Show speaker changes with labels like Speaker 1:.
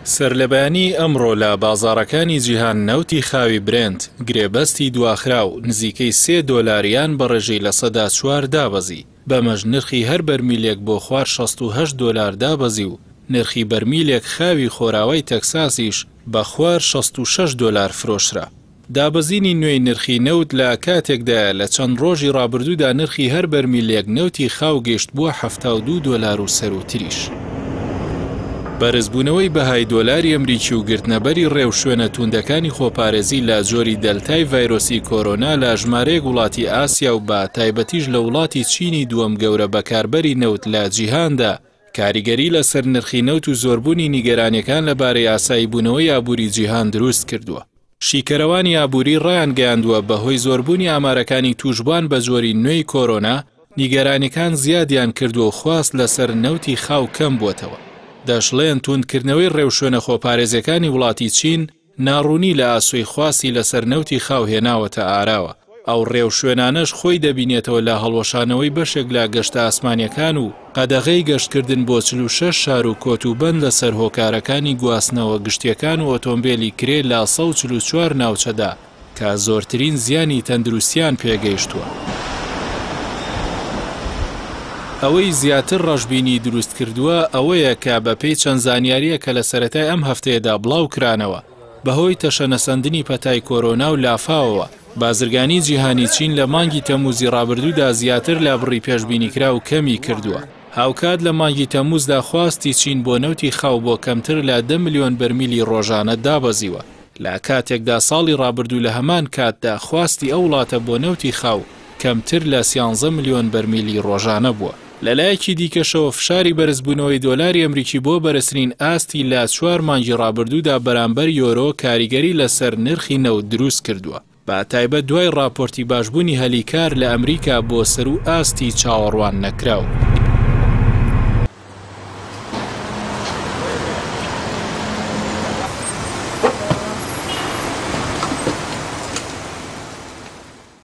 Speaker 1: سەرلەبانی ئەمڕۆ لە بازاڕەکانی جیهان نەوتی خاوی برێنت گرێبەستی دواخراو نزیکەی $3 بەڕێژەی لە سەدا 4 دابەزی بەمەش نرخی هەر بەرمیلێک بۆ خوار $68 دابەزی و نرخی بەرمیلێک خاوی خۆراوای تەکساسیش بە خوار $66 فرۆشرا. دابەزینی نوێی نرخی نەوت لە کاتێکدا لە چەند ڕۆژی ڕابردوودا نرخی هەر بەرمیلێک نەوتی خاو گەشت بووە $72 و سەروتریش. بەرزبوونەوەی بەهای دۆلاری ئەمریکی و گرتنەبەری ڕێو شوێنە توندەکانی خۆپارێزی لە جۆری دەلتای ڤایرۆسی کۆرۆنا لە ژمارەیەک وڵاتی ئاسیا و بە تایبەتیش لە وڵاتی چینی دووەم گەورە بەکاربەری نەوت لە جیهاندا کاریگەری لەسەر نرخی نەوت و زۆربوونی نیگەرانیەکان لەبارەی ئاسایی بوونەوەی ئابووری جیهان دروست کردووە. شیکەرەوانی ئابووری ڕایان گەیاندووە بەهۆی زۆربوونی ئامارەکانی توشبان بە جۆری نوێی کۆرۆنا نیگەرانیەکان زیادیان کردووە و خواست لەسەر نەوتی خاو کەم بووەتەوە. دەشڵێن توندکردنەوەی ڕێوشوێنە خۆپارێزەکانی وڵاتی چین ناڕوونی لە ئاسوی خواستی لەسەر نەوتی خاو هێناوەتە ئاراوە. ئەو ڕێوشوێنانەش خۆی دەبینێتەوە لە هەڵوەشانەوەی بەشێک لە گەشتە ئاسمانیەکان و قەدەغەی گەشتکردن بۆ 46 شار و کۆتوبەند لەسەر هۆکارەکانی گواستنەوە گشتیەکان و ئۆتۆمبیلی کرێ لە 144 ناوچەدا کە زۆرترین زیانی تەندروستیان پێگەیشتووە. ئەوەی زیاتر ڕەشبینی دروست کردووە ئەوەیە کە بەپێی چەند زانیاریە کە لە سەرەتای ئەم هەفتەیەدا بڵاو کرانەوە بەهۆی تەشەنەسەندنی پەتای کۆرۆنا و لافاوەوە بازرگانی جیهانی چین لە مانگی تەمووزی ڕابردوودا زیاتر لە بڕی پێشبینیکرا و کەمی کردووە. هاوکات لە مانگی تەمووزدا خواستی چین بۆ نەوتی خاو بۆ کەمتر لە 10 ملیۆن بەرمیلی ڕۆژانە دابەزیوە لە کاتێکدا ساڵی ڕابردوو لە هەمان کاتدا خواستی ئەو وڵاتە بۆ نەوتی خاو کەمتر لە 13 ملیۆن بەرمیلی ڕۆژانە بووە. لەلایەکی دیکەشەوە فشاری بەرزبوونەوەی دۆلاری ئەمریکی بۆ بەرزترین ئاستی لە 4 مانگی ڕابردوودا بەرامبەر یۆرۆ کاریگەری لەسەر نرخی نەوت دروست کردووە. با تایبەت دوای راپۆرتی باشبوونی هەلیکار لە ئەمریکا بۆ سەر و ئاستی چاوەڕوان نەکراو.